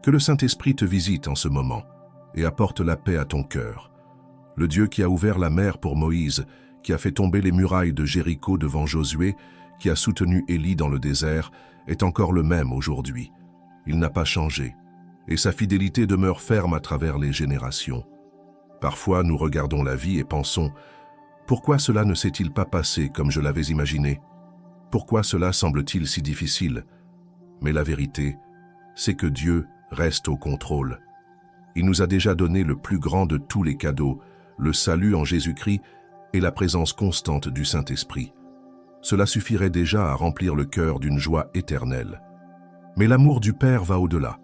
Que le Saint-Esprit te visite en ce moment et apporte la paix à ton cœur. Le Dieu qui a ouvert la mer pour Moïse, qui a fait tomber les murailles de Jéricho devant Josué, qui a soutenu Élie dans le désert, est encore le même aujourd'hui. Il n'a pas changé, et sa fidélité demeure ferme à travers les générations. Parfois, nous regardons la vie et pensons « Pourquoi cela ne s'est-il pas passé comme je l'avais imaginé? Pourquoi cela semble-t-il si difficile ?» Mais la vérité, c'est que Dieu reste au contrôle. Il nous a déjà donné le plus grand de tous les cadeaux, le salut en Jésus-Christ et la présence constante du Saint-Esprit. Cela suffirait déjà à remplir le cœur d'une joie éternelle. Mais l'amour du Père va au-delà.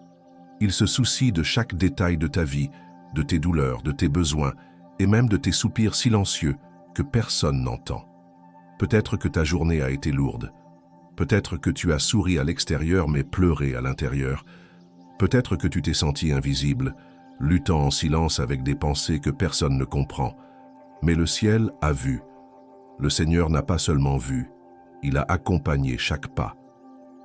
Il se soucie de chaque détail de ta vie, de tes douleurs, de tes besoins et même de tes soupirs silencieux que personne n'entend. Peut-être que ta journée a été lourde. Peut-être que tu as souri à l'extérieur mais pleuré à l'intérieur. Peut-être que tu t'es senti invisible, luttant en silence avec des pensées que personne ne comprend. Mais le ciel a vu. Le Seigneur n'a pas seulement vu, il a accompagné chaque pas.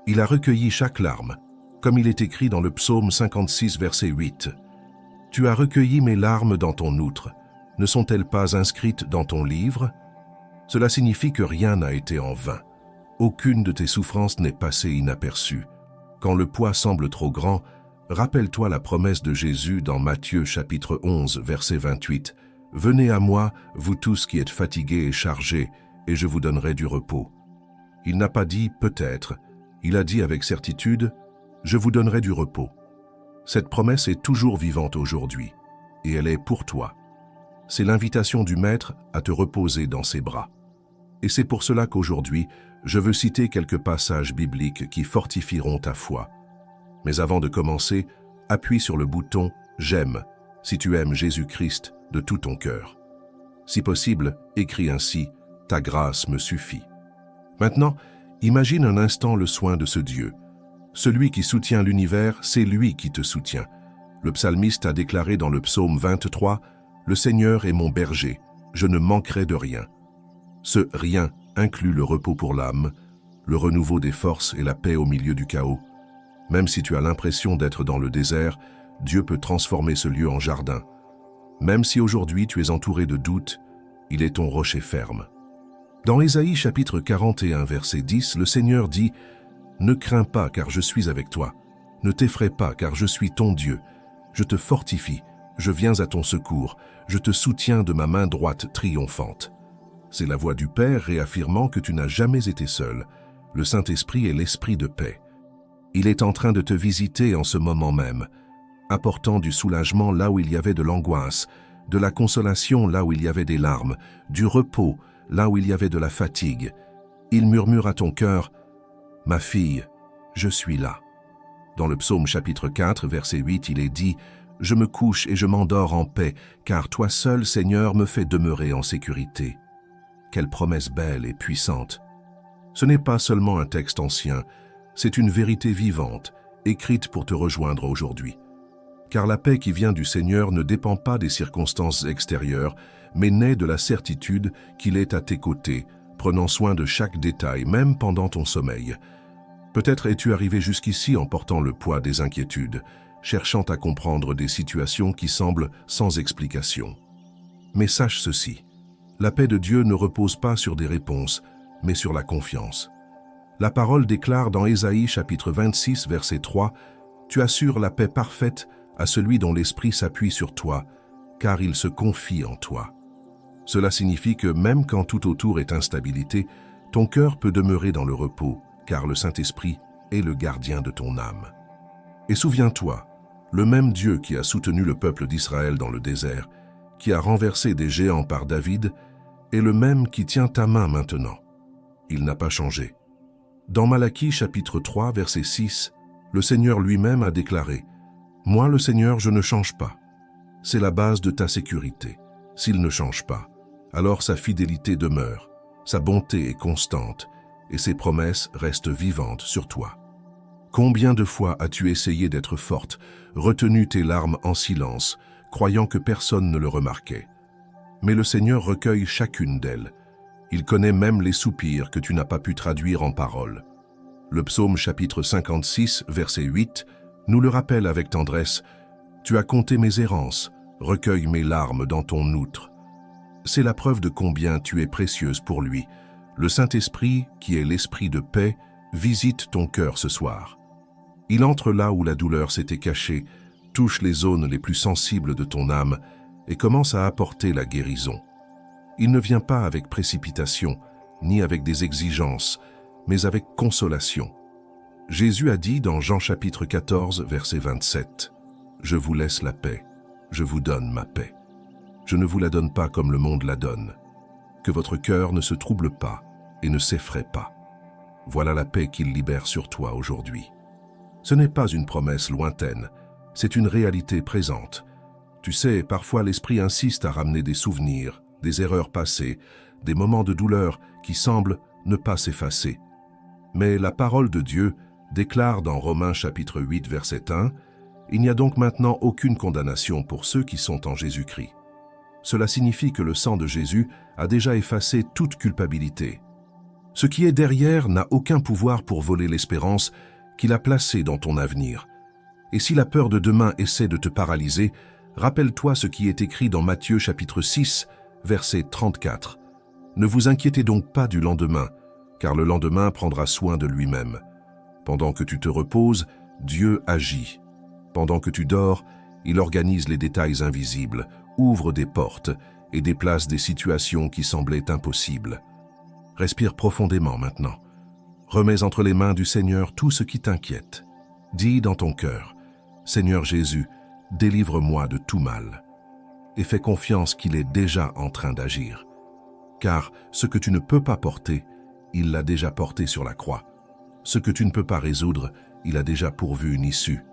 Il a recueilli chaque larme, comme il est écrit dans le psaume 56, verset 8. « Tu as recueilli mes larmes dans ton outre. Ne sont-elles pas inscrites dans ton livre ?» Cela signifie que rien n'a été en vain. Aucune de tes souffrances n'est passée inaperçue. Quand le poids semble trop grand, rappelle-toi la promesse de Jésus dans Matthieu chapitre 11, verset 28. « Venez à moi, vous tous qui êtes fatigués et chargés, et je vous donnerai du repos. » Il n'a pas dit « peut-être », il a dit avec certitude « je vous donnerai du repos ». Cette promesse est toujours vivante aujourd'hui, et elle est pour toi. C'est l'invitation du Maître à te reposer dans ses bras. Et c'est pour cela qu'aujourd'hui, je veux citer quelques passages bibliques qui fortifieront ta foi. Mais avant de commencer, appuie sur le bouton « J'aime » si tu aimes Jésus-Christ de tout ton cœur. Si possible, écris ainsi « Ta grâce me suffit ». Maintenant, imagine un instant le soin de ce Dieu. Celui qui soutient l'univers, c'est lui qui te soutient. Le psalmiste a déclaré dans le psaume 23 « Le Seigneur est mon berger, je ne manquerai de rien ». Ce « rien » inclut le repos pour l'âme, le renouveau des forces et la paix au milieu du chaos. Même si tu as l'impression d'être dans le désert, Dieu peut transformer ce lieu en jardin. Même si aujourd'hui tu es entouré de doutes, il est ton rocher ferme. Dans Ésaïe chapitre 41, verset 10, le Seigneur dit « Ne crains pas car je suis avec toi, ne t'effraie pas car je suis ton Dieu, je te fortifie, je viens à ton secours, je te soutiens de ma main droite triomphante. » C'est la voix du Père réaffirmant que tu n'as jamais été seul. Le Saint-Esprit est l'Esprit de paix. Il est en train de te visiter en ce moment même, apportant du soulagement là où il y avait de l'angoisse, de la consolation là où il y avait des larmes, du repos là où il y avait de la fatigue. Il murmure à ton cœur « Ma fille, je suis là ». Dans le psaume chapitre 4, verset 8, il est dit « Je me couche et je m'endors en paix, car toi seul, Seigneur, me fais demeurer en sécurité. » Quelle promesse belle et puissante! Ce n'est pas seulement un texte ancien, c'est une vérité vivante, écrite pour te rejoindre aujourd'hui. Car la paix qui vient du Seigneur ne dépend pas des circonstances extérieures, mais naît de la certitude qu'il est à tes côtés, prenant soin de chaque détail, même pendant ton sommeil. Peut-être es-tu arrivé jusqu'ici en portant le poids des inquiétudes, cherchant à comprendre des situations qui semblent sans explication. Mais sache ceci, la paix de Dieu ne repose pas sur des réponses, mais sur la confiance. La parole déclare dans Ésaïe chapitre 26, verset 3, « Tu assures la paix parfaite à celui dont l'Esprit s'appuie sur toi, car il se confie en toi. » Cela signifie que même quand tout autour est instabilité, ton cœur peut demeurer dans le repos, car le Saint-Esprit est le gardien de ton âme. Et souviens-toi, le même Dieu qui a soutenu le peuple d'Israël dans le désert, qui a renversé des géants par David, est le même qui tient ta main maintenant. Il n'a pas changé. Dans Malachie chapitre 3, verset 6, le Seigneur lui-même a déclaré « Moi, le Seigneur, je ne change pas. » C'est la base de ta sécurité. S'il ne change pas, alors sa fidélité demeure, sa bonté est constante et ses promesses restent vivantes sur toi. Combien de fois as-tu essayé d'être forte, retenu tes larmes en silence, croyant que personne ne le remarquait? Mais le Seigneur recueille chacune d'elles. Il connaît même les soupirs que tu n'as pas pu traduire en paroles. Le psaume chapitre 56, verset 8, nous le rappelle avec tendresse. Tu as compté mes errances, recueille mes larmes dans ton outre. C'est la preuve de combien tu es précieuse pour lui. Le Saint-Esprit, qui est l'Esprit de paix, visite ton cœur ce soir. Il entre là où la douleur s'était cachée, touche les zones les plus sensibles de ton âme et commence à apporter la guérison. Il ne vient pas avec précipitation, ni avec des exigences, mais avec consolation. Jésus a dit dans Jean chapitre 14, verset 27, « Je vous laisse la paix, je vous donne ma paix. Je ne vous la donne pas comme le monde la donne. Que votre cœur ne se trouble pas et ne s'effraie pas. Voilà la paix qu'il libère sur toi aujourd'hui. » Ce n'est pas une promesse lointaine, c'est une réalité présente. Tu sais, parfois l'esprit insiste à ramener des souvenirs, des erreurs passées, des moments de douleur qui semblent ne pas s'effacer. Mais la parole de Dieu déclare dans Romains chapitre 8, verset 1, « Il n'y a donc maintenant aucune condamnation pour ceux qui sont en Jésus-Christ. » Cela signifie que le sang de Jésus a déjà effacé toute culpabilité. Ce qui est derrière n'a aucun pouvoir pour voler l'espérance qu'il a placée dans ton avenir. Et si la peur de demain essaie de te paralyser, rappelle-toi ce qui est écrit dans Matthieu chapitre 6, verset 34. « Ne vous inquiétez donc pas du lendemain, car le lendemain prendra soin de lui-même. Pendant que tu te reposes, Dieu agit. Pendant que tu dors, il organise les détails invisibles, ouvre des portes et déplace des situations qui semblaient impossibles. » Respire profondément maintenant. Remets entre les mains du Seigneur tout ce qui t'inquiète. Dis dans ton cœur, « Seigneur Jésus, délivre-moi de tout mal. » Et fais confiance qu'il est déjà en train d'agir. Car ce que tu ne peux pas porter, il l'a déjà porté sur la croix. Ce que tu ne peux pas résoudre, il a déjà pourvu une issue.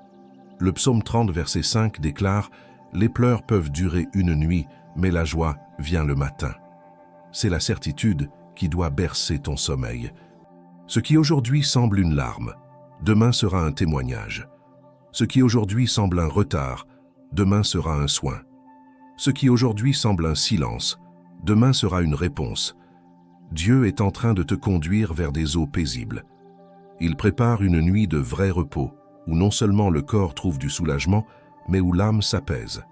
Le psaume 30, verset 5 déclare « Les pleurs peuvent durer une nuit, mais la joie vient le matin. » C'est la certitude qui doit bercer ton sommeil. Ce qui aujourd'hui semble une larme, demain sera un témoignage. Ce qui aujourd'hui semble un retard, demain sera un soin. Ce qui aujourd'hui semble un silence, demain sera une réponse. Dieu est en train de te conduire vers des eaux paisibles. Il prépare une nuit de vrai repos, où non seulement le corps trouve du soulagement, mais où l'âme s'apaise.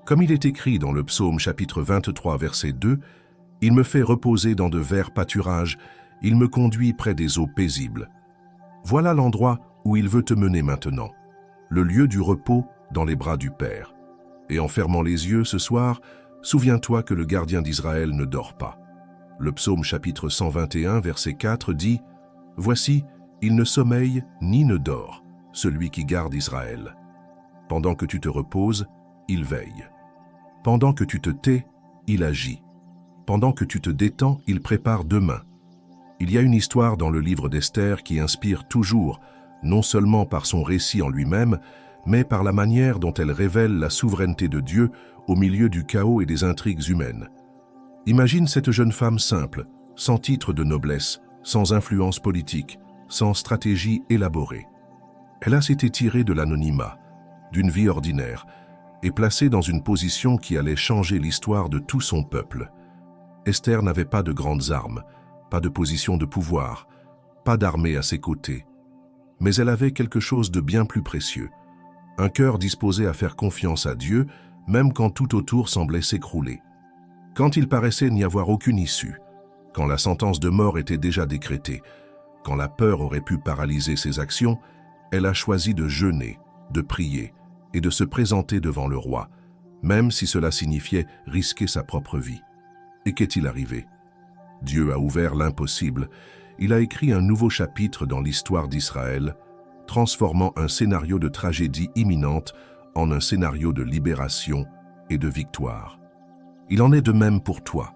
Comme il est écrit dans le psaume chapitre 23, verset 2, « Il me fait reposer dans de verts pâturages, il me conduit près des eaux paisibles. » Voilà l'endroit où il veut te mener maintenant, le lieu du repos dans les bras du Père. Et en fermant les yeux ce soir, souviens-toi que le gardien d'Israël ne dort pas. Le psaume chapitre 121, verset 4 dit « Voici, il ne sommeille ni ne dort, celui qui garde Israël. Pendant que tu te reposes, il veille. Pendant que tu te tais, il agit. Pendant que tu te détends, il prépare demain. » Il y a une histoire dans le livre d'Esther qui inspire toujours, non seulement par son récit en lui-même, mais par la manière dont elle révèle la souveraineté de Dieu au milieu du chaos et des intrigues humaines. Imagine cette jeune femme simple, sans titre de noblesse, sans influence politique, sans stratégie élaborée. Elle a été tirée de l'anonymat, d'une vie ordinaire, et placée dans une position qui allait changer l'histoire de tout son peuple. Esther n'avait pas de grandes armes, pas de position de pouvoir, pas d'armée à ses côtés. Mais elle avait quelque chose de bien plus précieux, un cœur disposé à faire confiance à Dieu, même quand tout autour semblait s'écrouler. Quand il paraissait n'y avoir aucune issue, quand la sentence de mort était déjà décrétée, quand la peur aurait pu paralyser ses actions, elle a choisi de jeûner, de prier et de se présenter devant le roi, même si cela signifiait risquer sa propre vie. Et qu'est-il arrivé? Dieu a ouvert l'impossible. Il a écrit un nouveau chapitre dans l'histoire d'Israël, transformant un scénario de tragédie imminente en un scénario de libération et de victoire. Il en est de même pour toi.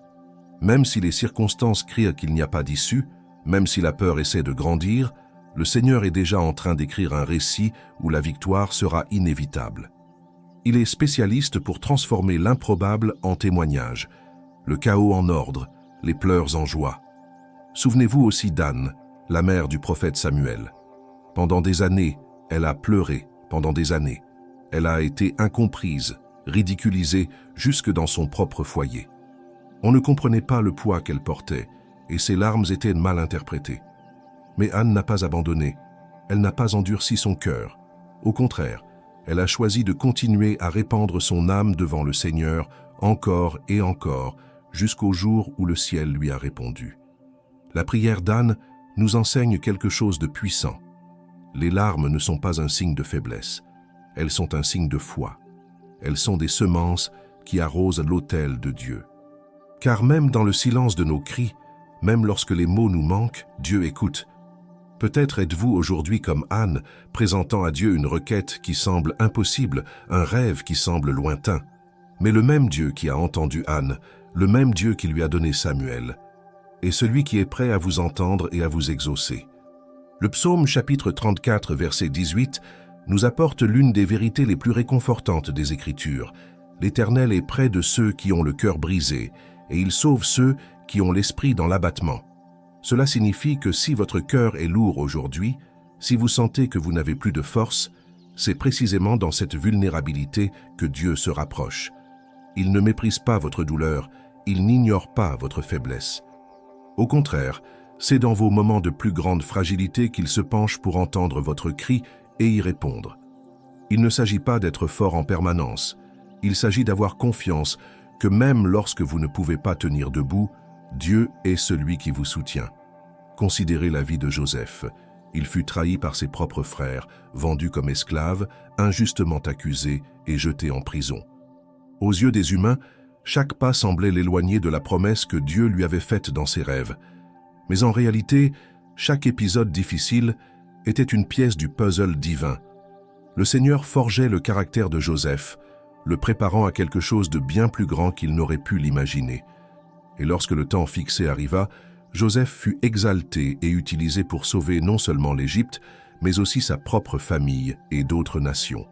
Même si les circonstances crient qu'il n'y a pas d'issue, même si la peur essaie de grandir, le Seigneur est déjà en train d'écrire un récit où la victoire sera inévitable. Il est spécialiste pour transformer l'improbable en témoignage, le chaos en ordre, les pleurs en joie. Souvenez-vous aussi d'Anne, la mère du prophète Samuel. Pendant des années, elle a pleuré, pendant des années. Elle a été incomprise, ridiculisée jusque dans son propre foyer. On ne comprenait pas le poids qu'elle portait, et ses larmes étaient mal interprétées. Mais Anne n'a pas abandonné, elle n'a pas endurci son cœur. Au contraire, elle a choisi de continuer à répandre son âme devant le Seigneur encore et encore, jusqu'au jour où le ciel lui a répondu. La prière d'Anne nous enseigne quelque chose de puissant. Les larmes ne sont pas un signe de faiblesse, elles sont un signe de foi. Elles sont des semences qui arrosent l'autel de Dieu. Car même dans le silence de nos cris, même lorsque les mots nous manquent, Dieu écoute. Peut-être êtes-vous aujourd'hui comme Anne, présentant à Dieu une requête qui semble impossible, un rêve qui semble lointain. Mais le même Dieu qui a entendu Anne, le même Dieu qui lui a donné Samuel, est celui qui est prêt à vous entendre et à vous exaucer. Le psaume chapitre 34, verset 18, nous apporte l'une des vérités les plus réconfortantes des Écritures. L'Éternel est près de ceux qui ont le cœur brisé, et il sauve ceux qui ont l'esprit dans l'abattement. Cela signifie que si votre cœur est lourd aujourd'hui, si vous sentez que vous n'avez plus de force, c'est précisément dans cette vulnérabilité que Dieu se rapproche. Il ne méprise pas votre douleur, il n'ignore pas votre faiblesse. Au contraire, c'est dans vos moments de plus grande fragilité qu'il se penche pour entendre votre cri et y répondre. Il ne s'agit pas d'être fort en permanence, il s'agit d'avoir confiance que même lorsque vous ne pouvez pas tenir debout, Dieu est celui qui vous soutient. Considérez la vie de Joseph. Il fut trahi par ses propres frères, vendu comme esclave, injustement accusé et jeté en prison. Aux yeux des humains, chaque pas semblait l'éloigner de la promesse que Dieu lui avait faite dans ses rêves. Mais en réalité, chaque épisode difficile était une pièce du puzzle divin. Le Seigneur forgeait le caractère de Joseph, le préparant à quelque chose de bien plus grand qu'il n'aurait pu l'imaginer. Et lorsque le temps fixé arriva, Joseph fut exalté et utilisé pour sauver non seulement l'Égypte, mais aussi sa propre famille et d'autres nations.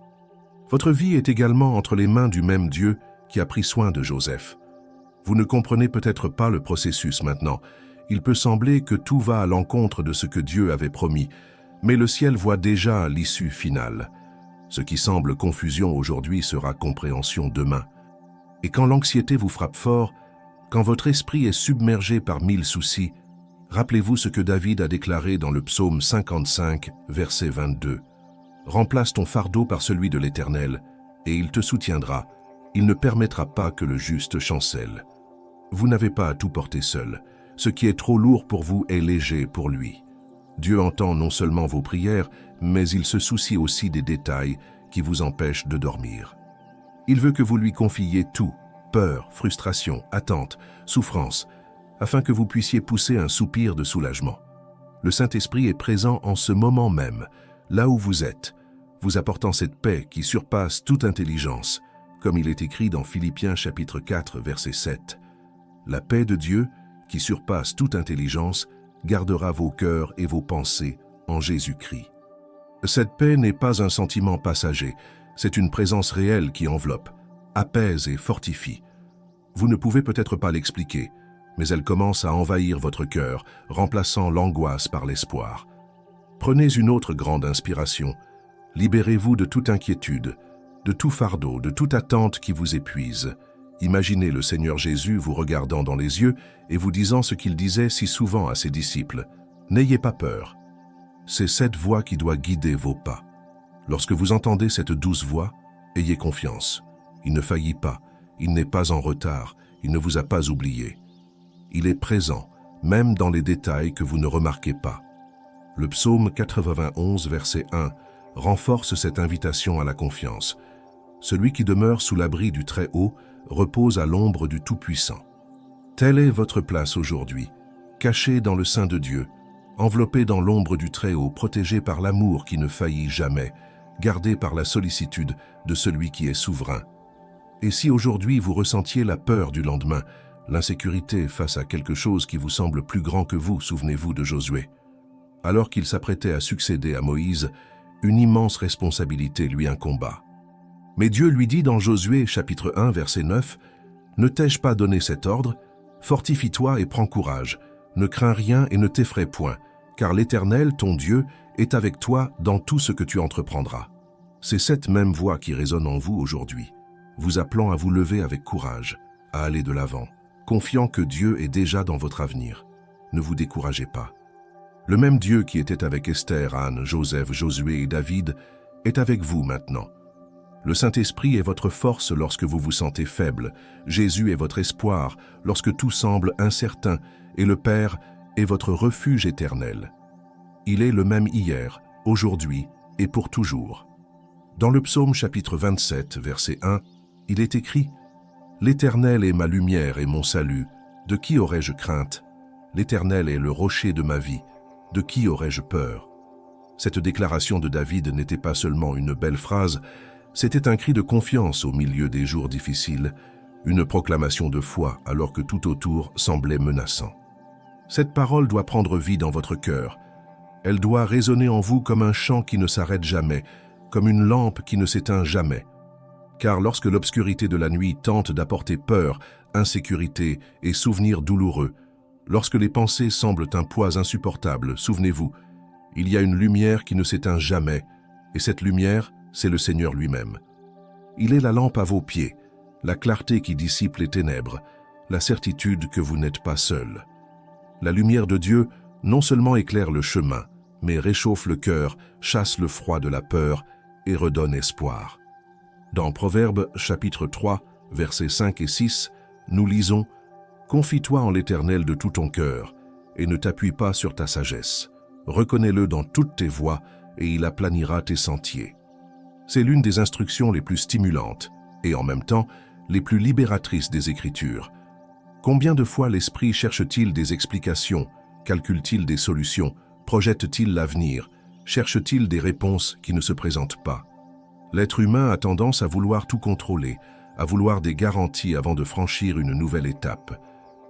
Votre vie est également entre les mains du même Dieu qui a pris soin de Joseph. Vous ne comprenez peut-être pas le processus maintenant. Il peut sembler que tout va à l'encontre de ce que Dieu avait promis, mais le ciel voit déjà l'issue finale. Ce qui semble confusion aujourd'hui sera compréhension demain. Et quand l'anxiété vous frappe fort, quand votre esprit est submergé par 1000 soucis, rappelez-vous ce que David a déclaré dans le psaume 55, verset 22. « Remplace ton fardeau par celui de l'Éternel, et il te soutiendra. Il ne permettra pas que le juste chancelle. » Vous n'avez pas à tout porter seul. Ce qui est trop lourd pour vous est léger pour lui. Dieu entend non seulement vos prières, mais il se soucie aussi des détails qui vous empêchent de dormir. Il veut que vous lui confiiez tout, peur, frustration, attente, souffrance, afin que vous puissiez pousser un soupir de soulagement. Le Saint-Esprit est présent en ce moment même, là où vous êtes, vous apportant cette paix qui surpasse toute intelligence, comme il est écrit dans Philippiens chapitre 4, verset 7. La paix de Dieu, qui surpasse toute intelligence, gardera vos cœurs et vos pensées en Jésus-Christ. Cette paix n'est pas un sentiment passager, c'est une présence réelle qui enveloppe, apaise et fortifie. Vous ne pouvez peut-être pas l'expliquer, mais elle commence à envahir votre cœur, remplaçant l'angoisse par l'espoir. Prenez une autre grande inspiration. Libérez-vous de toute inquiétude, de tout fardeau, de toute attente qui vous épuise. Imaginez le Seigneur Jésus vous regardant dans les yeux et vous disant ce qu'il disait si souvent à ses disciples. « N'ayez pas peur. » C'est cette voix qui doit guider vos pas. Lorsque vous entendez cette douce voix, ayez confiance. Il ne faillit pas, il n'est pas en retard, il ne vous a pas oublié. Il est présent, même dans les détails que vous ne remarquez pas. Le psaume 91, verset 1, renforce cette invitation à la confiance. Celui qui demeure sous l'abri du Très-Haut repose à l'ombre du Tout-Puissant. Telle est votre place aujourd'hui, cachée dans le sein de Dieu, enveloppée dans l'ombre du Très-Haut, protégée par l'amour qui ne faillit jamais, gardée par la sollicitude de celui qui est souverain. Et si aujourd'hui vous ressentiez la peur du lendemain, l'insécurité face à quelque chose qui vous semble plus grand que vous, souvenez-vous de Josué. Alors qu'il s'apprêtait à succéder à Moïse, une immense responsabilité lui incomba. Mais Dieu lui dit dans Josué chapitre 1 verset 9, « Ne t'ai-je pas donné cet ordre? Fortifie-toi et prends courage, ne crains rien et ne t'effraie point, car l'Éternel, ton Dieu, est avec toi dans tout ce que tu entreprendras. » C'est cette même voix qui résonne en vous aujourd'hui, vous appelant à vous lever avec courage, à aller de l'avant, confiant que Dieu est déjà dans votre avenir. Ne vous découragez pas. Le même Dieu qui était avec Esther, Anne, Joseph, Josué et David est avec vous maintenant. Le Saint-Esprit est votre force lorsque vous vous sentez faible. Jésus est votre espoir lorsque tout semble incertain, et le Père est votre refuge éternel. Il est le même hier, aujourd'hui et pour toujours. Dans le psaume chapitre 27, verset 1, il est écrit « L'Éternel est ma lumière et mon salut, de qui aurais-je crainte? L'Éternel est le rocher de ma vie, de qui aurais-je peur ?» Cette déclaration de David n'était pas seulement une belle phrase, c'était un cri de confiance au milieu des jours difficiles, une proclamation de foi alors que tout autour semblait menaçant. Cette parole doit prendre vie dans votre cœur. Elle doit résonner en vous comme un chant qui ne s'arrête jamais, comme une lampe qui ne s'éteint jamais. Car lorsque l'obscurité de la nuit tente d'apporter peur, insécurité et souvenirs douloureux, lorsque les pensées semblent un poids insupportable, souvenez-vous, il y a une lumière qui ne s'éteint jamais, et cette lumière, c'est le Seigneur lui-même. Il est la lampe à vos pieds, la clarté qui dissipe les ténèbres, la certitude que vous n'êtes pas seul. La lumière de Dieu non seulement éclaire le chemin, mais réchauffe le cœur, chasse le froid de la peur et redonne espoir. Dans Proverbes chapitre 3, versets 5 et 6, nous lisons « Confie-toi en l'Éternel de tout ton cœur, et ne t'appuie pas sur ta sagesse. Reconnais-le dans toutes tes voies, et il aplanira tes sentiers. » C'est l'une des instructions les plus stimulantes, et en même temps, les plus libératrices des Écritures. Combien de fois l'Esprit cherche-t-il des explications, calcule-t-il des solutions, projette-t-il l'avenir, cherche-t-il des réponses qui ne se présentent pas? L'être humain a tendance à vouloir tout contrôler, à vouloir des garanties avant de franchir une nouvelle étape.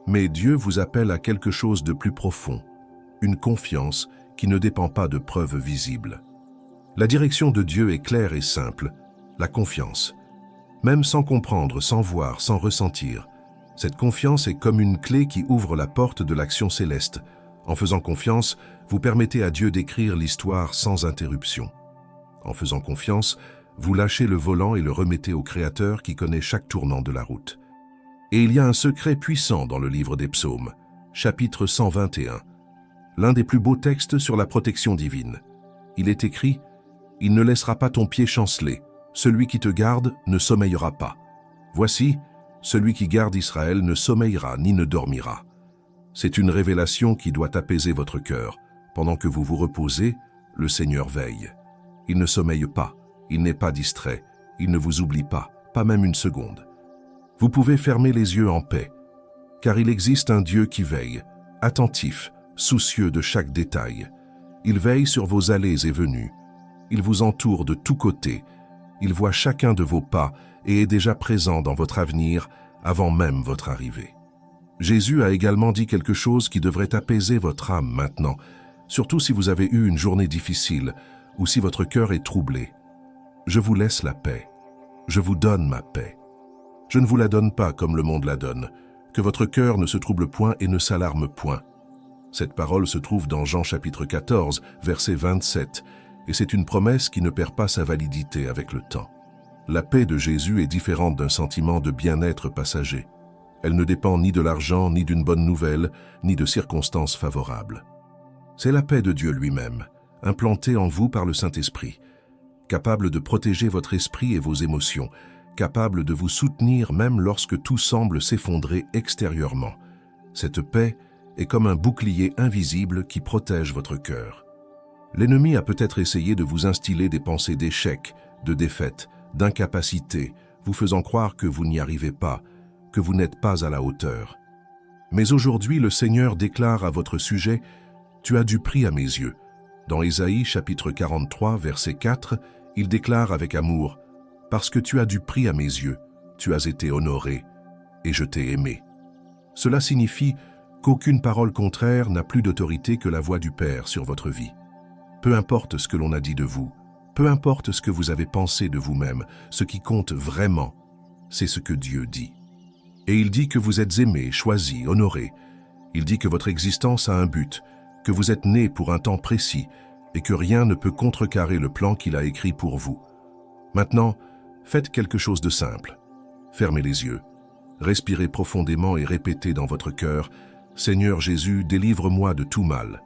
Mais Dieu vous appelle à quelque chose de plus profond, une confiance qui ne dépend pas de preuves visibles. La direction de Dieu est claire et simple, la confiance. Même sans comprendre, sans voir, sans ressentir, cette confiance est comme une clé qui ouvre la porte de l'action céleste. En faisant confiance, vous permettez à Dieu d'écrire l'histoire sans interruption. En faisant confiance, vous lâchez le volant et le remettez au Créateur qui connaît chaque tournant de la route. Et il y a un secret puissant dans le livre des Psaumes, chapitre 121, l'un des plus beaux textes sur la protection divine. Il est écrit « Il ne laissera pas ton pied chanceler, celui qui te garde ne sommeillera pas. Voici, celui qui garde Israël ne sommeillera ni ne dormira. » C'est une révélation qui doit apaiser votre cœur. Pendant que vous vous reposez, le Seigneur veille. Il ne sommeille pas, il n'est pas distrait, il ne vous oublie pas même une seconde. Vous pouvez fermer les yeux en paix, car il existe un Dieu qui veille, attentif, soucieux de chaque détail. Il veille sur vos allées et venues. Il vous entoure de tous côtés. Il voit chacun de vos pas et est déjà présent dans votre avenir avant même votre arrivée. Jésus a également dit quelque chose qui devrait apaiser votre âme maintenant, surtout si vous avez eu une journée difficile ou si votre cœur est troublé. Je vous laisse la paix. Je vous donne ma paix. Je ne vous la donne pas comme le monde la donne. Que votre cœur ne se trouble point et ne s'alarme point. Cette parole se trouve dans Jean chapitre 14, verset 27, et c'est une promesse qui ne perd pas sa validité avec le temps. La paix de Jésus est différente d'un sentiment de bien-être passager. Elle ne dépend ni de l'argent, ni d'une bonne nouvelle, ni de circonstances favorables. C'est la paix de Dieu lui-même, implantée en vous par le Saint-Esprit, capable de protéger votre esprit et vos émotions, capable de vous soutenir même lorsque tout semble s'effondrer extérieurement. Cette paix est comme un bouclier invisible qui protège votre cœur. L'ennemi a peut-être essayé de vous instiller des pensées d'échec, de défaite, d'incapacité, vous faisant croire que vous n'y arrivez pas, que vous n'êtes pas à la hauteur. Mais aujourd'hui, le Seigneur déclare à votre sujet « Tu as du prix à mes yeux ». Dans Ésaïe chapitre 43, verset 4, il déclare avec amour « Parce que tu as du prix à mes yeux, tu as été honoré, et je t'ai aimé ». Cela signifie qu'aucune parole contraire n'a plus d'autorité que la voix du Père sur votre vie. Peu importe ce que l'on a dit de vous, peu importe ce que vous avez pensé de vous-même, ce qui compte vraiment, c'est ce que Dieu dit. Et il dit que vous êtes aimé, choisi, honoré. Il dit que votre existence a un but, que vous êtes né pour un temps précis et que rien ne peut contrecarrer le plan qu'il a écrit pour vous. Maintenant, faites quelque chose de simple. Fermez les yeux, respirez profondément et répétez dans votre cœur « Seigneur Jésus, délivre-moi de tout mal ».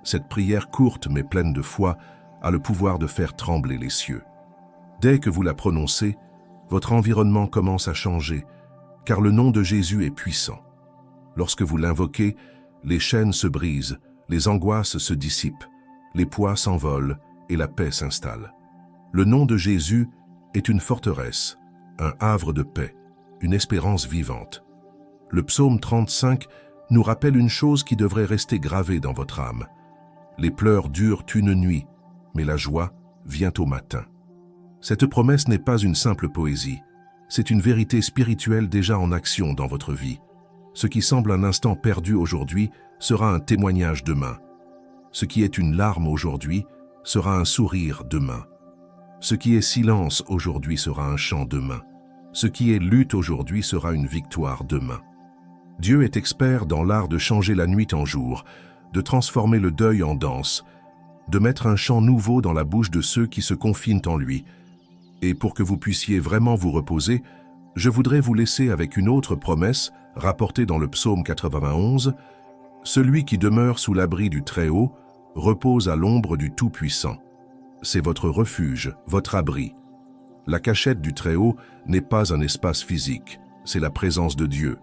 Cette prière courte mais pleine de foi a le pouvoir de faire trembler les cieux. Dès que vous la prononcez, votre environnement commence à changer, car le nom de Jésus est puissant. Lorsque vous l'invoquez, les chaînes se brisent, les angoisses se dissipent, les poids s'envolent et la paix s'installe. Le nom de Jésus est une forteresse, un havre de paix, une espérance vivante. Le psaume 35 nous rappelle une chose qui devrait rester gravée dans votre âme. Les pleurs durent une nuit, mais la joie vient au matin. Cette promesse n'est pas une simple poésie, c'est une vérité spirituelle déjà en action dans votre vie. Ce qui semble un instant perdu aujourd'hui sera un témoignage demain. Ce qui est une larme aujourd'hui sera un sourire demain. Ce qui est silence aujourd'hui sera un chant demain. Ce qui est lutte aujourd'hui sera une victoire demain. Dieu est expert dans l'art de changer la nuit en jour, de transformer le deuil en danse, de mettre un chant nouveau dans la bouche de ceux qui se confinent en lui. Et pour que vous puissiez vraiment vous reposer, je voudrais vous laisser avec une autre promesse rapportée dans le psaume 91. « Celui qui demeure sous l'abri du Très-Haut repose à l'ombre du Tout-Puissant. » C'est votre refuge, votre abri. La cachette du Très-Haut n'est pas un espace physique, c'est la présence de Dieu.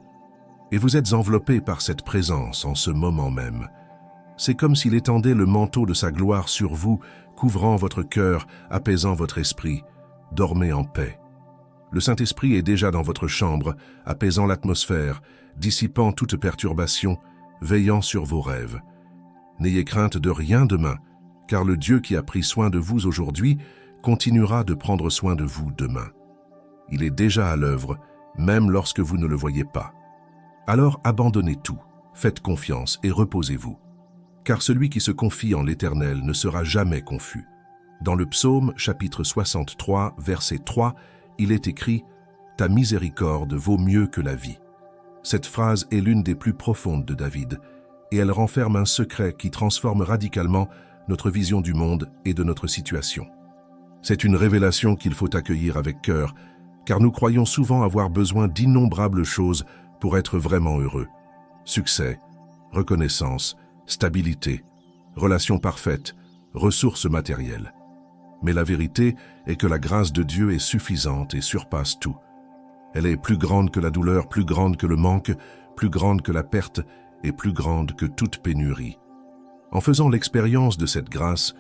Et vous êtes enveloppé par cette présence en ce moment même. C'est comme s'il étendait le manteau de sa gloire sur vous, couvrant votre cœur, apaisant votre esprit. Dormez en paix. Le Saint-Esprit est déjà dans votre chambre, apaisant l'atmosphère, dissipant toute perturbation, veillant sur vos rêves. N'ayez crainte de rien demain, car le Dieu qui a pris soin de vous aujourd'hui continuera de prendre soin de vous demain. Il est déjà à l'œuvre, même lorsque vous ne le voyez pas. Alors abandonnez tout, faites confiance et reposez-vous. Car celui qui se confie en l'Éternel ne sera jamais confus. Dans le psaume chapitre 63, verset 3, il est écrit « Ta miséricorde vaut mieux que la vie ». Cette phrase est l'une des plus profondes de David, et elle renferme un secret qui transforme radicalement notre vision du monde et de notre situation. C'est une révélation qu'il faut accueillir avec cœur, car nous croyons souvent avoir besoin d'innombrables choses pour être vraiment heureux. Succès, reconnaissance, stabilité, relations parfaites, ressources matérielles. Mais la vérité est que la grâce de Dieu est suffisante et surpasse tout. Elle est plus grande que la douleur, plus grande que le manque, plus grande que la perte et plus grande que toute pénurie. En faisant l'expérience de cette grâce,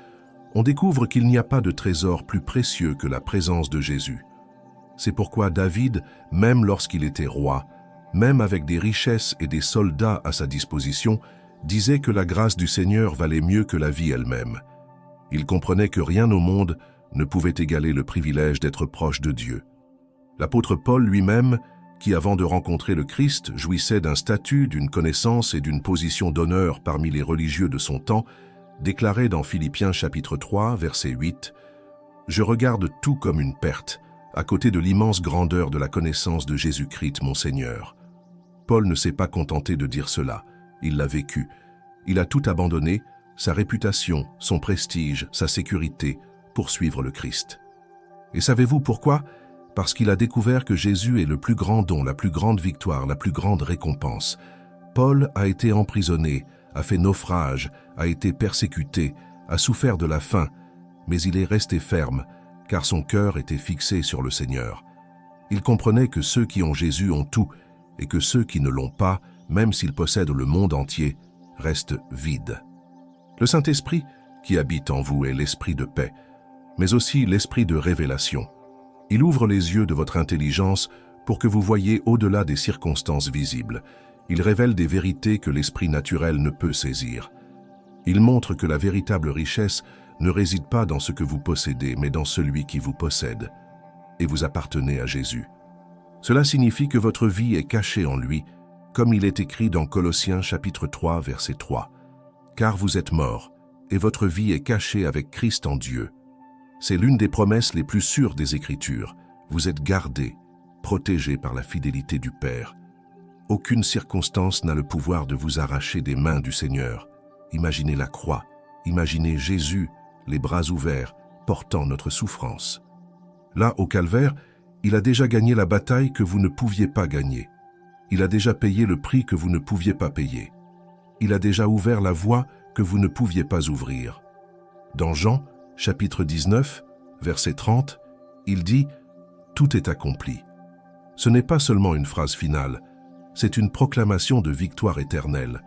on découvre qu'il n'y a pas de trésor plus précieux que la présence de Jésus. C'est pourquoi David, même lorsqu'il était roi, même avec des richesses et des soldats à sa disposition, disait que la grâce du Seigneur valait mieux que la vie elle-même. Il comprenait que rien au monde ne pouvait égaler le privilège d'être proche de Dieu. L'apôtre Paul lui-même, qui avant de rencontrer le Christ jouissait d'un statut, d'une connaissance et d'une position d'honneur parmi les religieux de son temps, déclarait dans Philippiens chapitre 3, verset 8 « Je regarde tout comme une perte, à côté de l'immense grandeur de la connaissance de Jésus-Christ mon Seigneur. » Paul ne s'est pas contenté de dire cela, il l'a vécu. Il a tout abandonné, sa réputation, son prestige, sa sécurité, pour suivre le Christ. Et savez-vous pourquoi ? Parce qu'il a découvert que Jésus est le plus grand don, la plus grande victoire, la plus grande récompense. Paul a été emprisonné, a fait naufrage, a été persécuté, a souffert de la faim, mais il est resté ferme, car son cœur était fixé sur le Seigneur. Il comprenait que ceux qui ont Jésus ont tout, et que ceux qui ne l'ont pas, même s'ils possèdent le monde entier, restent vides. Le Saint-Esprit qui habite en vous est l'esprit de paix, mais aussi l'esprit de révélation. Il ouvre les yeux de votre intelligence pour que vous voyiez au-delà des circonstances visibles. Il révèle des vérités que l'esprit naturel ne peut saisir. Il montre que la véritable richesse ne réside pas dans ce que vous possédez, mais dans celui qui vous possède. Et vous appartenez à Jésus. Cela signifie que votre vie est cachée en lui, comme il est écrit dans Colossiens chapitre 3, verset 3. « Car vous êtes morts, et votre vie est cachée avec Christ en Dieu. » C'est l'une des promesses les plus sûres des Écritures. Vous êtes gardés, protégés par la fidélité du Père. Aucune circonstance n'a le pouvoir de vous arracher des mains du Seigneur. Imaginez la croix, imaginez Jésus, les bras ouverts, portant notre souffrance. Là, au calvaire, il a déjà gagné la bataille que vous ne pouviez pas gagner. Il a déjà payé le prix que vous ne pouviez pas payer. Il a déjà ouvert la voie que vous ne pouviez pas ouvrir. Dans Jean, chapitre 19, verset 30, il dit « Tout est accompli ». Ce n'est pas seulement une phrase finale, c'est une proclamation de victoire éternelle.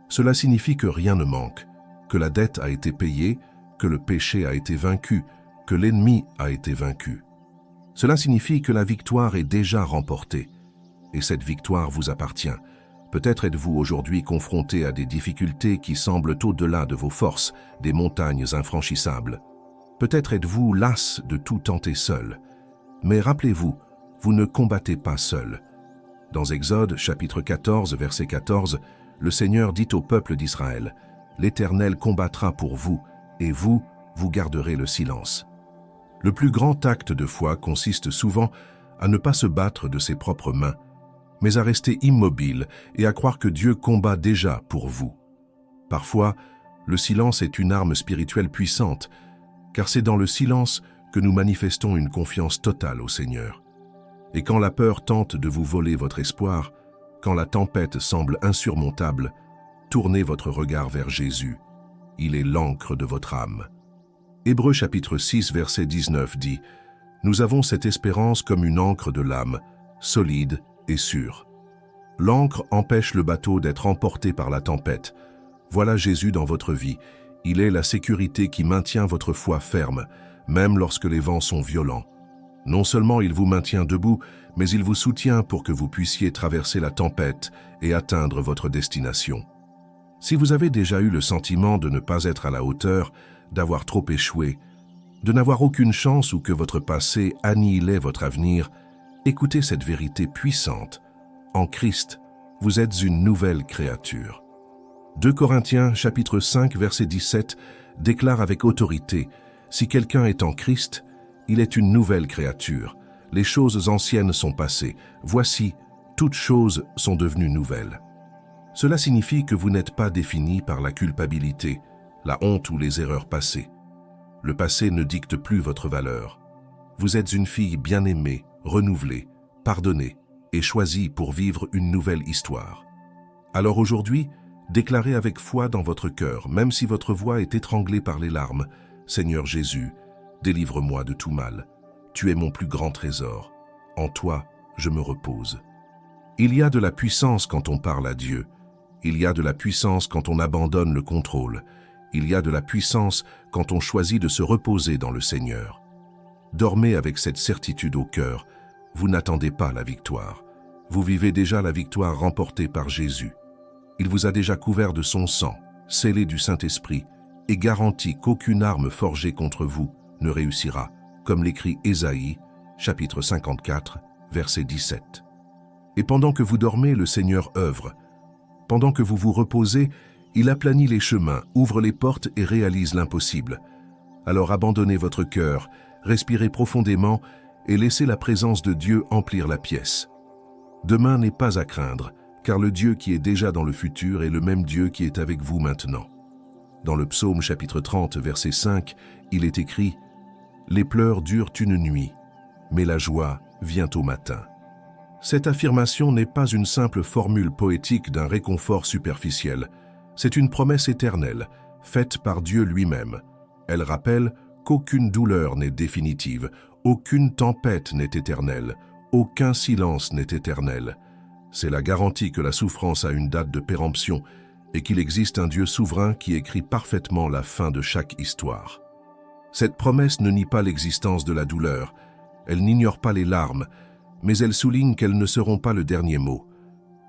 Cela signifie que rien ne manque, que la dette a été payée, que le péché a été vaincu, que l'ennemi a été vaincu. Cela signifie que la victoire est déjà remportée, et cette victoire vous appartient. Peut-être êtes-vous aujourd'hui confronté à des difficultés qui semblent au-delà de vos forces, des montagnes infranchissables. Peut-être êtes-vous las de tout tenter seul. Mais rappelez-vous, vous ne combattez pas seul. Dans Exode, chapitre 14, verset 14, le Seigneur dit au peuple d'Israël, « L'Éternel combattra pour vous, et vous, vous garderez le silence. » Le plus grand acte de foi consiste souvent à ne pas se battre de ses propres mains, mais à rester immobile et à croire que Dieu combat déjà pour vous. Parfois, le silence est une arme spirituelle puissante, car c'est dans le silence que nous manifestons une confiance totale au Seigneur. Et quand la peur tente de vous voler votre espoir, quand la tempête semble insurmontable, tournez votre regard vers Jésus. Il est l'ancre de votre âme. Hébreux chapitre 6, verset 19 dit « Nous avons cette espérance comme une ancre de l'âme, solide et sûre. » L'ancre empêche le bateau d'être emporté par la tempête. Voilà Jésus dans votre vie. Il est la sécurité qui maintient votre foi ferme, même lorsque les vents sont violents. Non seulement il vous maintient debout, mais il vous soutient pour que vous puissiez traverser la tempête et atteindre votre destination. Si vous avez déjà eu le sentiment de ne pas être à la hauteur, d'avoir trop échoué, de n'avoir aucune chance ou que votre passé annihilait votre avenir, écoutez cette vérité puissante. En Christ, vous êtes une nouvelle créature. 2 Corinthiens chapitre 5 verset 17 déclare avec autorité « Si quelqu'un est en Christ, il est une nouvelle créature. Les choses anciennes sont passées. Voici, toutes choses sont devenues nouvelles. » Cela signifie que vous n'êtes pas défini par la culpabilité, la honte ou les erreurs passées. Le passé ne dicte plus votre valeur. Vous êtes une fille bien-aimée, renouvelée, pardonnée et choisie pour vivre une nouvelle histoire. Alors aujourd'hui, déclarez avec foi dans votre cœur, même si votre voix est étranglée par les larmes, « Seigneur Jésus, délivre-moi de tout mal. Tu es mon plus grand trésor. En toi, je me repose. » Il y a de la puissance quand on parle à Dieu. Il y a de la puissance quand on abandonne le contrôle. Il y a de la puissance quand on choisit de se reposer dans le Seigneur. Dormez avec cette certitude au cœur. Vous n'attendez pas la victoire. Vous vivez déjà la victoire remportée par Jésus. Il vous a déjà couvert de son sang, scellé du Saint-Esprit, et garantit qu'aucune arme forgée contre vous ne réussira, comme l'écrit Ésaïe, chapitre 54, verset 17. Et pendant que vous dormez, le Seigneur œuvre. Pendant que vous vous reposez, il aplanit les chemins, ouvre les portes et réalise l'impossible. Alors abandonnez votre cœur, respirez profondément et laissez la présence de Dieu emplir la pièce. Demain n'est pas à craindre, car le Dieu qui est déjà dans le futur est le même Dieu qui est avec vous maintenant. Dans le psaume chapitre 30, verset 5, il est écrit « Les pleurs durent une nuit, mais la joie vient au matin. » Cette affirmation n'est pas une simple formule poétique d'un réconfort superficiel. C'est une promesse éternelle, faite par Dieu lui-même. Elle rappelle qu'aucune douleur n'est définitive, aucune tempête n'est éternelle, aucun silence n'est éternel. C'est la garantie que la souffrance a une date de péremption et qu'il existe un Dieu souverain qui écrit parfaitement la fin de chaque histoire. Cette promesse ne nie pas l'existence de la douleur, elle n'ignore pas les larmes, mais elle souligne qu'elles ne seront pas le dernier mot.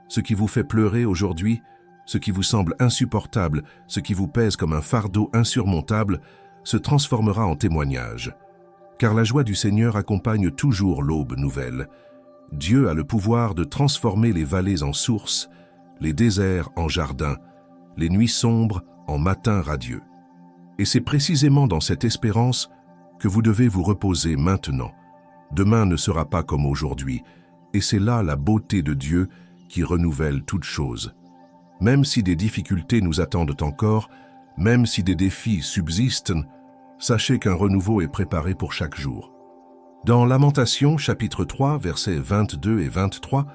Ce qui vous fait pleurer aujourd'hui, ce qui vous semble insupportable, ce qui vous pèse comme un fardeau insurmontable, se transformera en témoignage. Car la joie du Seigneur accompagne toujours l'aube nouvelle. Dieu a le pouvoir de transformer les vallées en sources, les déserts en jardins, les nuits sombres en matins radieux. Et c'est précisément dans cette espérance que vous devez vous reposer maintenant. Demain ne sera pas comme aujourd'hui, et c'est là la beauté de Dieu qui renouvelle toutes choses. Même si des difficultés nous attendent encore, même si des défis subsistent, sachez qu'un renouveau est préparé pour chaque jour. Dans Lamentations, chapitre 3, versets 22 et 23,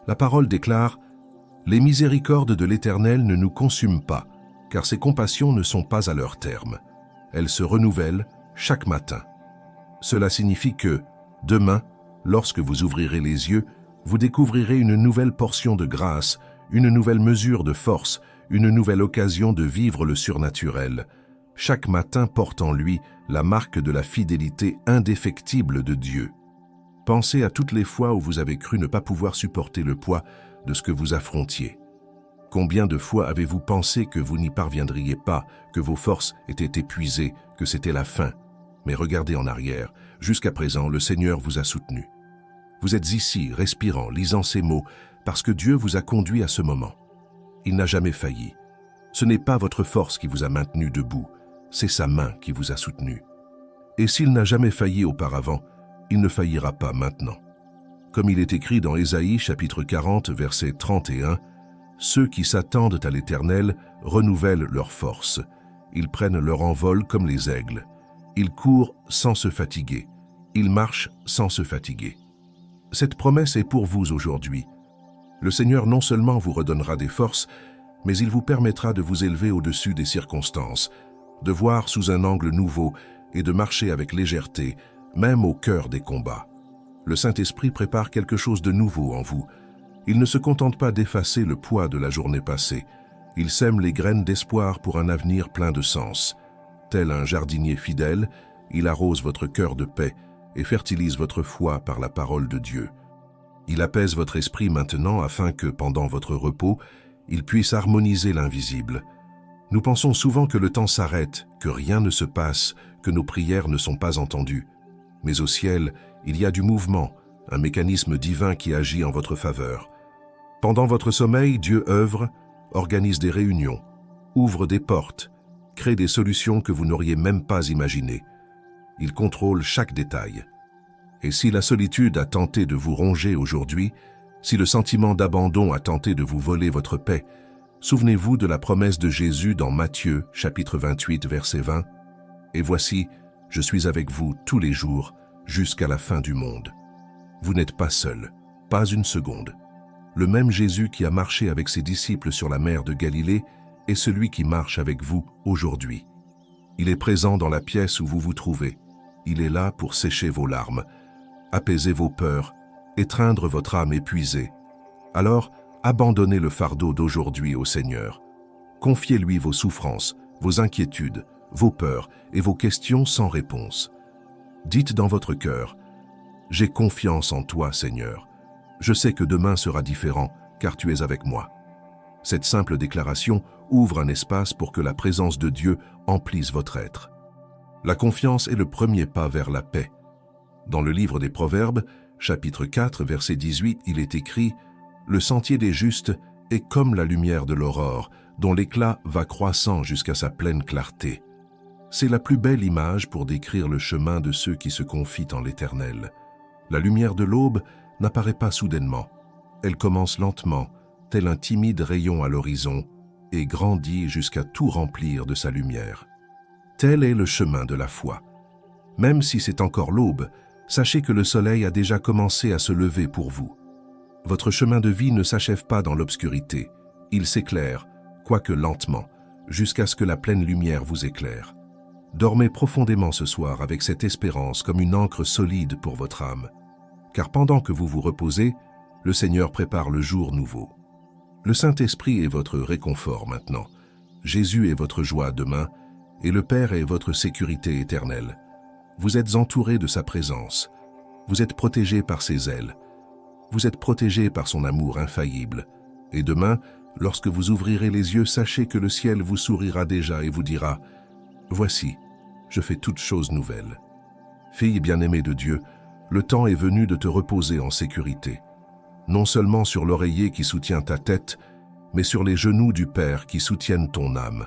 la parole déclare « Les miséricordes de l'Éternel ne nous consument pas, car ses compassions ne sont pas à leur terme. Elles se renouvellent chaque matin. Cela signifie que, demain, lorsque vous ouvrirez les yeux, vous découvrirez une nouvelle portion de grâce, une nouvelle mesure de force, une nouvelle occasion de vivre le surnaturel. Chaque matin porte en lui la marque de la fidélité indéfectible de Dieu. Pensez à toutes les fois où vous avez cru ne pas pouvoir supporter le poids de ce que vous affrontiez. Combien de fois avez-vous pensé que vous n'y parviendriez pas, que vos forces étaient épuisées, que c'était la fin? Mais regardez en arrière, jusqu'à présent, le Seigneur vous a soutenu. Vous êtes ici, respirant, lisant ces mots, parce que Dieu vous a conduit à ce moment. Il n'a jamais failli. Ce n'est pas votre force qui vous a maintenu debout, c'est sa main qui vous a soutenu. Et s'il n'a jamais failli auparavant, il ne faillira pas maintenant. Comme il est écrit dans Ésaïe, chapitre 40, verset 31, « Ceux qui s'attendent à l'Éternel renouvellent leur force. Ils prennent leur envol comme les aigles. Ils courent sans se fatiguer. Ils marchent sans se fatiguer. » Cette promesse est pour vous aujourd'hui. Le Seigneur non seulement vous redonnera des forces, mais il vous permettra de vous élever au-dessus des circonstances, de voir sous un angle nouveau et de marcher avec légèreté, même au cœur des combats. Le Saint-Esprit prépare quelque chose de nouveau en vous. Il ne se contente pas d'effacer le poids de la journée passée. Il sème les graines d'espoir pour un avenir plein de sens. Tel un jardinier fidèle, il arrose votre cœur de paix et fertilise votre foi par la parole de Dieu. Il apaise votre esprit maintenant afin que, pendant votre repos, il puisse harmoniser l'invisible. Nous pensons souvent que le temps s'arrête, que rien ne se passe, que nos prières ne sont pas entendues. Mais au ciel, il y a du mouvement, un mécanisme divin qui agit en votre faveur. Pendant votre sommeil, Dieu œuvre, organise des réunions, ouvre des portes, crée des solutions que vous n'auriez même pas imaginées. Il contrôle chaque détail. Et si la solitude a tenté de vous ronger aujourd'hui, si le sentiment d'abandon a tenté de vous voler votre paix, souvenez-vous de la promesse de Jésus dans Matthieu, chapitre 28, verset 20. « Et voici, je suis avec vous tous les jours, jusqu'à la fin du monde. » Vous n'êtes pas seul, pas une seconde. Le même Jésus qui a marché avec ses disciples sur la mer de Galilée est celui qui marche avec vous aujourd'hui. Il est présent dans la pièce où vous vous trouvez. Il est là pour sécher vos larmes, apaiser vos peurs, étreindre votre âme épuisée. Alors, abandonnez le fardeau d'aujourd'hui au Seigneur. Confiez-lui vos souffrances, vos inquiétudes, vos peurs et vos questions sans réponse. Dites dans votre cœur, « J'ai confiance en toi, Seigneur. Je sais que demain sera différent, car tu es avec moi. » Cette simple déclaration ouvre un espace pour que la présence de Dieu emplisse votre être. La confiance est le premier pas vers la paix. Dans le livre des Proverbes, chapitre 4, verset 18, il est écrit « Le sentier des justes est comme la lumière de l'aurore, dont l'éclat va croissant jusqu'à sa pleine clarté. » C'est la plus belle image pour décrire le chemin de ceux qui se confient en l'Éternel. La lumière de l'aube n'apparaît pas soudainement. Elle commence lentement, tel un timide rayon à l'horizon, et grandit jusqu'à tout remplir de sa lumière. Tel est le chemin de la foi. Même si c'est encore l'aube, sachez que le soleil a déjà commencé à se lever pour vous. Votre chemin de vie ne s'achève pas dans l'obscurité. Il s'éclaire, quoique lentement, jusqu'à ce que la pleine lumière vous éclaire. Dormez profondément ce soir avec cette espérance comme une ancre solide pour votre âme. Car pendant que vous vous reposez, le Seigneur prépare le jour nouveau. Le Saint-Esprit est votre réconfort maintenant. Jésus est votre joie demain, et le Père est votre sécurité éternelle. Vous êtes entouré de sa présence. Vous êtes protégé par ses ailes. Vous êtes protégé par son amour infaillible. Et demain, lorsque vous ouvrirez les yeux, sachez que le ciel vous sourira déjà et vous dira « Voici, je fais toutes choses nouvelles. » Fille bien-aimée de Dieu, le temps est venu de te reposer en sécurité. Non seulement sur l'oreiller qui soutient ta tête, mais sur les genoux du Père qui soutiennent ton âme.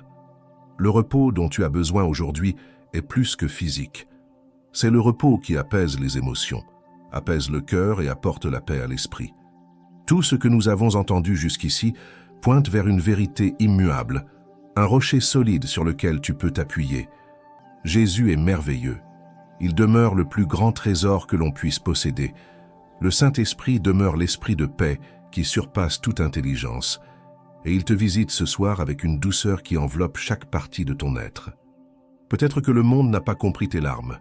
Le repos dont tu as besoin aujourd'hui est plus que physique. C'est le repos qui apaise les émotions, apaise le cœur et apporte la paix à l'esprit. Tout ce que nous avons entendu jusqu'ici pointe vers une vérité immuable, un rocher solide sur lequel tu peux t'appuyer. Jésus est merveilleux. Il demeure le plus grand trésor que l'on puisse posséder. Le Saint-Esprit demeure l'esprit de paix qui surpasse toute intelligence. Et il te visite ce soir avec une douceur qui enveloppe chaque partie de ton être. Peut-être que le monde n'a pas compris tes larmes.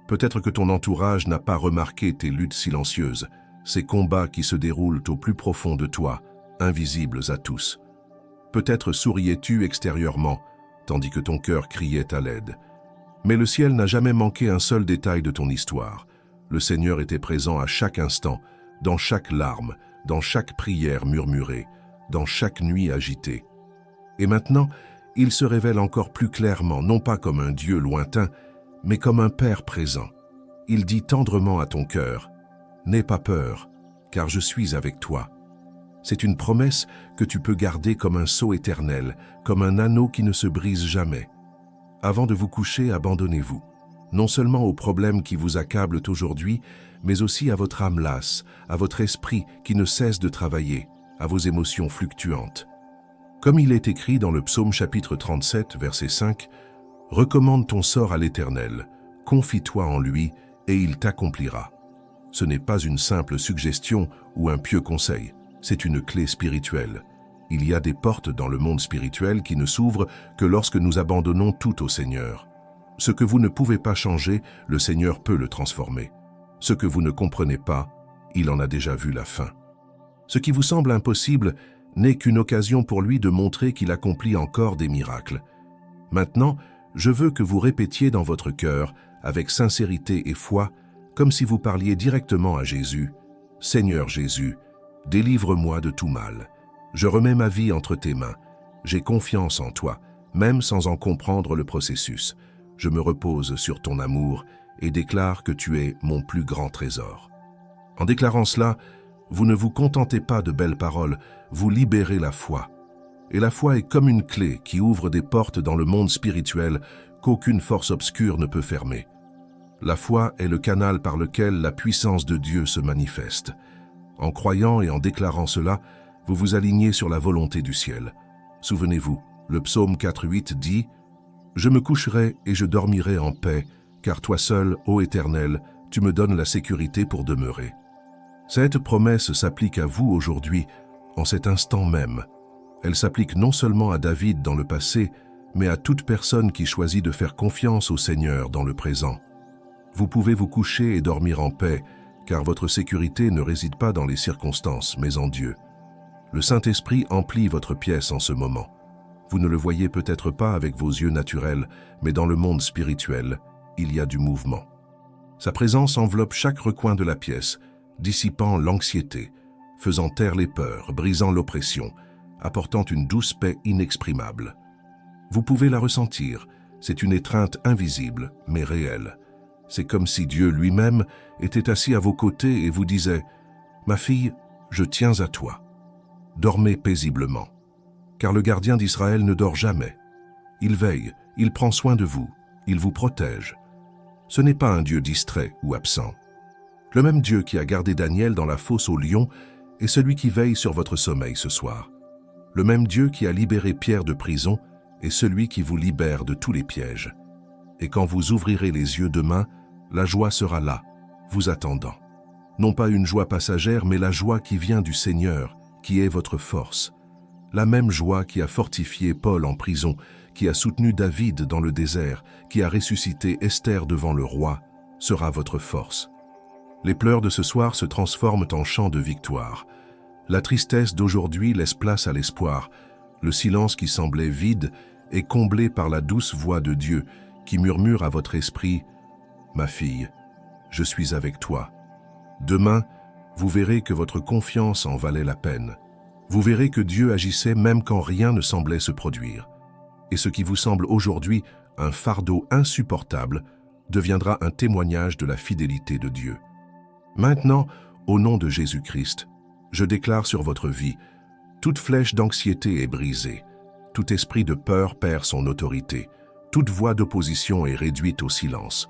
Peut-être que ton entourage n'a pas remarqué tes luttes silencieuses, ces combats qui se déroulent au plus profond de toi, invisibles à tous. Peut-être souriais-tu extérieurement, tandis que ton cœur criait à l'aide. Mais le ciel n'a jamais manqué un seul détail de ton histoire. Le Seigneur était présent à chaque instant, dans chaque larme, dans chaque prière murmurée, dans chaque nuit agitée. Et maintenant, il se révèle encore plus clairement, non pas comme un Dieu lointain, mais comme un Père présent. Il dit tendrement à ton cœur, « N'aie pas peur, car je suis avec toi. » C'est une promesse que tu peux garder comme un sceau éternel, comme un anneau qui ne se brise jamais. Avant de vous coucher, abandonnez-vous, non seulement aux problèmes qui vous accablent aujourd'hui, mais aussi à votre âme lasse, à votre esprit qui ne cesse de travailler, à vos émotions fluctuantes. Comme il est écrit dans le psaume chapitre 37, verset 5, « Recommande ton sort à l'Éternel, confie-toi en lui, et il t'accomplira. » Ce n'est pas une simple suggestion ou un pieux conseil, c'est une clé spirituelle. Il y a des portes dans le monde spirituel qui ne s'ouvrent que lorsque nous abandonnons tout au Seigneur. Ce que vous ne pouvez pas changer, le Seigneur peut le transformer. Ce que vous ne comprenez pas, il en a déjà vu la fin. Ce qui vous semble impossible n'est qu'une occasion pour lui de montrer qu'il accomplit encore des miracles. Maintenant, je veux que vous répétiez dans votre cœur, avec sincérité et foi, comme si vous parliez directement à Jésus, « Seigneur Jésus, délivre-moi de tout mal. Je remets ma vie entre tes mains. J'ai confiance en toi, même sans en comprendre le processus. Je me repose sur ton amour et déclare que tu es mon plus grand trésor. » En déclarant cela, vous ne vous contentez pas de belles paroles, vous libérez la foi. Et la foi est comme une clé qui ouvre des portes dans le monde spirituel qu'aucune force obscure ne peut fermer. La foi est le canal par lequel la puissance de Dieu se manifeste. En croyant et en déclarant cela, vous vous alignez sur la volonté du ciel. Souvenez-vous, le psaume 4,8 dit « Je me coucherai et je dormirai en paix, car toi seul, ô Éternel, tu me donnes la sécurité pour demeurer. » Cette promesse s'applique à vous aujourd'hui, en cet instant même. Elle s'applique non seulement à David dans le passé, mais à toute personne qui choisit de faire confiance au Seigneur dans le présent. Vous pouvez vous coucher et dormir en paix, car votre sécurité ne réside pas dans les circonstances, mais en Dieu. Le Saint-Esprit emplit votre pièce en ce moment. Vous ne le voyez peut-être pas avec vos yeux naturels, mais dans le monde spirituel, il y a du mouvement. Sa présence enveloppe chaque recoin de la pièce, dissipant l'anxiété, faisant taire les peurs, brisant l'oppression, apportant une douce paix inexprimable. Vous pouvez la ressentir, c'est une étreinte invisible, mais réelle. C'est comme si Dieu lui-même était assis à vos côtés et vous disait « Ma fille, je tiens à toi. Dormez paisiblement, car le gardien d'Israël ne dort jamais. Il veille, il prend soin de vous, il vous protège. Ce n'est pas un Dieu distrait ou absent. Le même Dieu qui a gardé Daniel dans la fosse aux lions est celui qui veille sur votre sommeil ce soir. Le même Dieu qui a libéré Pierre de prison est celui qui vous libère de tous les pièges. Et quand vous ouvrirez les yeux demain, la joie sera là, vous attendant. Non pas une joie passagère, mais la joie qui vient du Seigneur, qui est votre force. La même joie qui a fortifié Paul en prison, qui a soutenu David dans le désert, qui a ressuscité Esther devant le roi, sera votre force. Les pleurs de ce soir se transforment en chants de victoire. La tristesse d'aujourd'hui laisse place à l'espoir. Le silence qui semblait vide est comblé par la douce voix de Dieu qui murmure à votre esprit « Ma fille, je suis avec toi. Demain, vous verrez que votre confiance en valait la peine. Vous verrez que Dieu agissait même quand rien ne semblait se produire. Et ce qui vous semble aujourd'hui un fardeau insupportable deviendra un témoignage de la fidélité de Dieu. Maintenant, au nom de Jésus-Christ, je déclare sur votre vie, toute flèche d'anxiété est brisée, tout esprit de peur perd son autorité, toute voix d'opposition est réduite au silence.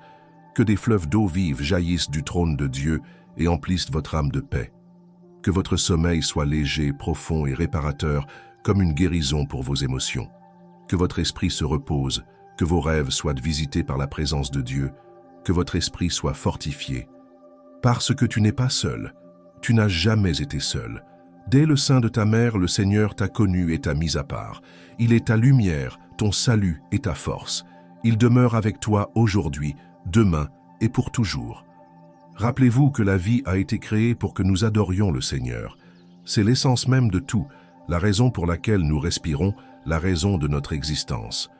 Que des fleuves d'eau vive jaillissent du trône de Dieu et emplissent votre âme de paix. Que votre sommeil soit léger, profond et réparateur, comme une guérison pour vos émotions. Que votre esprit se repose, que vos rêves soient visités par la présence de Dieu, que votre esprit soit fortifié. Parce que tu n'es pas seul, tu n'as jamais été seul. Dès le sein de ta mère, le Seigneur t'a connu et t'a mis à part. Il est ta lumière, ton salut et ta force. Il demeure avec toi aujourd'hui, demain et pour toujours. Rappelez-vous que la vie a été créée pour que nous adorions le Seigneur. C'est l'essence même de tout, la raison pour laquelle nous respirons, la raison de notre existence.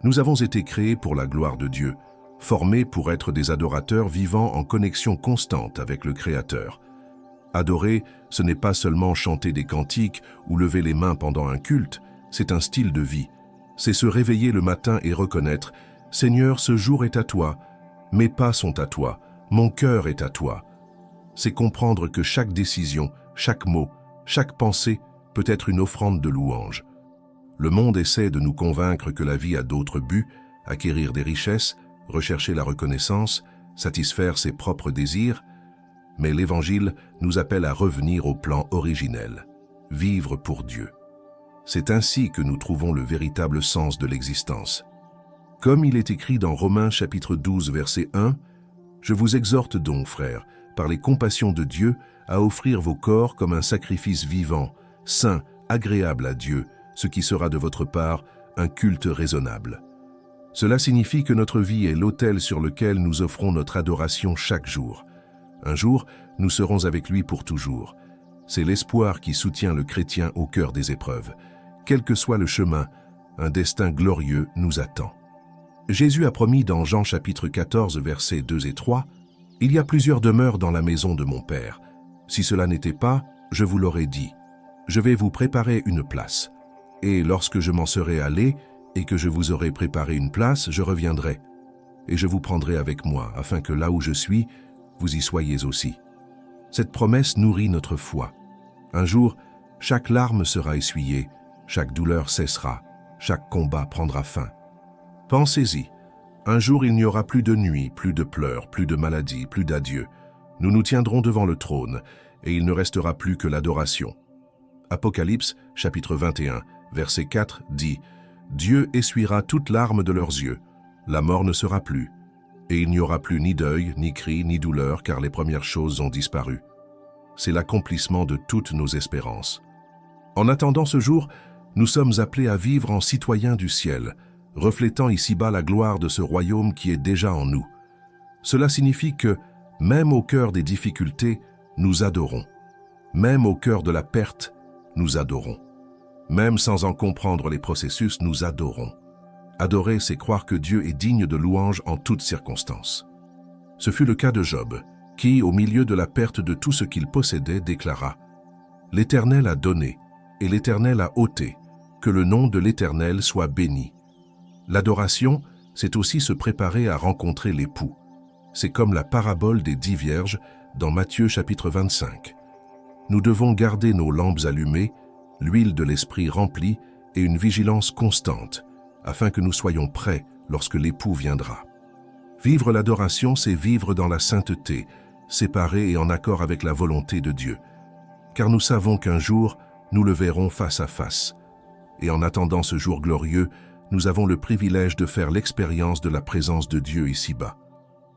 Nous avons été créés pour la gloire de Dieu, formés pour être des adorateurs vivant en connexion constante avec le Créateur. Adorer, ce n'est pas seulement chanter des cantiques ou lever les mains pendant un culte, c'est un style de vie. C'est se réveiller le matin et reconnaître « Seigneur, ce jour est à toi, mes pas sont à toi, mon cœur est à toi ». C'est comprendre que chaque décision, chaque mot, chaque pensée peut être une offrande de louange. Le monde essaie de nous convaincre que la vie a d'autres buts, acquérir des richesses, rechercher la reconnaissance, satisfaire ses propres désirs, mais l'Évangile nous appelle à revenir au plan originel, vivre pour Dieu. C'est ainsi que nous trouvons le véritable sens de l'existence. Comme il est écrit dans Romains chapitre 12, verset 1, « Je vous exhorte donc, frères, par les compassions de Dieu, à offrir vos corps comme un sacrifice vivant, saint, agréable à Dieu, ce qui sera de votre part un culte raisonnable. » Cela signifie que notre vie est l'autel sur lequel nous offrons notre adoration chaque jour. Un jour, nous serons avec lui pour toujours. C'est l'espoir qui soutient le chrétien au cœur des épreuves. Quel que soit le chemin, un destin glorieux nous attend. Jésus a promis dans Jean chapitre 14, versets 2 et 3, « Il y a plusieurs demeures dans la maison de mon Père. Si cela n'était pas, je vous l'aurais dit. Je vais vous préparer une place. Et lorsque je m'en serai allé, et que je vous aurai préparé une place, je reviendrai. Et je vous prendrai avec moi, afin que là où je suis, vous y soyez aussi. » Cette promesse nourrit notre foi. Un jour, chaque larme sera essuyée, chaque douleur cessera, chaque combat prendra fin. Pensez-y, un jour il n'y aura plus de nuit, plus de pleurs, plus de maladies, plus d'adieux. Nous nous tiendrons devant le trône, et il ne restera plus que l'adoration. Apocalypse, chapitre 21, verset 4, dit « Dieu essuiera toute larme de leurs yeux, la mort ne sera plus, et il n'y aura plus ni deuil, ni cri, ni douleur, car les premières choses ont disparu. » C'est l'accomplissement de toutes nos espérances. En attendant ce jour, nous sommes appelés à vivre en citoyens du ciel, reflétant ici-bas la gloire de ce royaume qui est déjà en nous. Cela signifie que, même au cœur des difficultés, nous adorons. Même au cœur de la perte, nous adorons. Même sans en comprendre les processus, nous adorons. Adorer, c'est croire que Dieu est digne de louange en toutes circonstances. Ce fut le cas de Job, qui, au milieu de la perte de tout ce qu'il possédait, déclara « L'Éternel a donné, et l'Éternel a ôté, que le nom de l'Éternel soit béni. » L'adoration, c'est aussi se préparer à rencontrer l'époux. C'est comme la parabole des 10 vierges dans Matthieu chapitre 25. Nous devons garder nos lampes allumées, l'huile de l'esprit remplie et une vigilance constante, afin que nous soyons prêts lorsque l'époux viendra. Vivre l'adoration, c'est vivre dans la sainteté, séparé et en accord avec la volonté de Dieu. Car nous savons qu'un jour, nous le verrons face à face. Et en attendant ce jour glorieux, nous avons le privilège de faire l'expérience de la présence de Dieu ici-bas.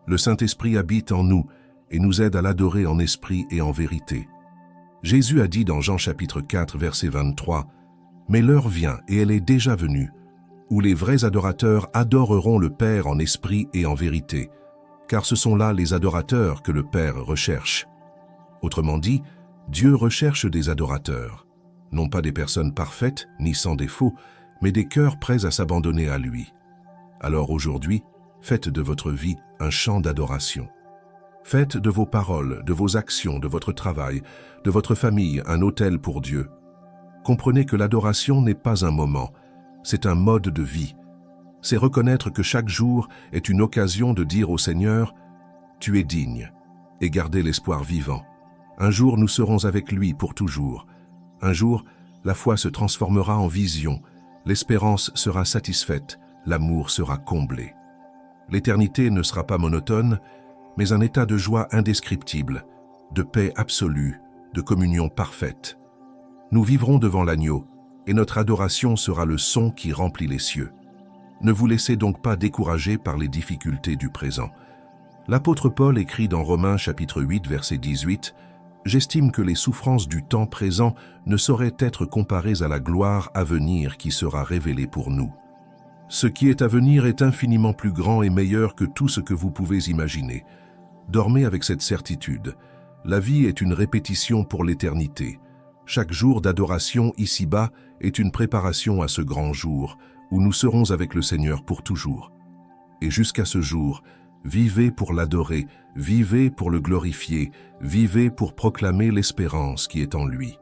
Le Saint-Esprit habite en nous et nous aide à l'adorer en esprit et en vérité. Jésus a dit dans Jean chapitre 4, verset 23, « Mais l'heure vient, et elle est déjà venue, où les vrais adorateurs adoreront le Père en esprit et en vérité, car ce sont là les adorateurs que le Père recherche. » Autrement dit, Dieu recherche des adorateurs, non pas des personnes parfaites ni sans défaut, mais des cœurs prêts à s'abandonner à lui. Alors aujourd'hui, faites de votre vie un chant d'adoration. Faites de vos paroles, de vos actions, de votre travail, de votre famille un autel pour Dieu. Comprenez que l'adoration n'est pas un moment, c'est un mode de vie. C'est reconnaître que chaque jour est une occasion de dire au Seigneur « Tu es digne » et garder l'espoir vivant. Un jour, nous serons avec lui pour toujours. Un jour, la foi se transformera en vision, l'espérance sera satisfaite, l'amour sera comblé. L'éternité ne sera pas monotone, mais un état de joie indescriptible, de paix absolue, de communion parfaite. Nous vivrons devant l'agneau, et notre adoration sera le son qui remplit les cieux. Ne vous laissez donc pas décourager par les difficultés du présent. L'apôtre Paul écrit dans Romains chapitre 8, verset 18, « J'estime que les souffrances du temps présent ne sauraient être comparées à la gloire à venir qui sera révélée pour nous. Ce qui est à venir est infiniment plus grand et meilleur que tout ce que vous pouvez imaginer. Dormez avec cette certitude. La vie est une répétition pour l'éternité. Chaque jour d'adoration ici-bas est une préparation à ce grand jour où nous serons avec le Seigneur pour toujours. Et jusqu'à ce jour, vivez pour l'adorer, vivez pour le glorifier, vivez pour proclamer l'espérance qui est en lui.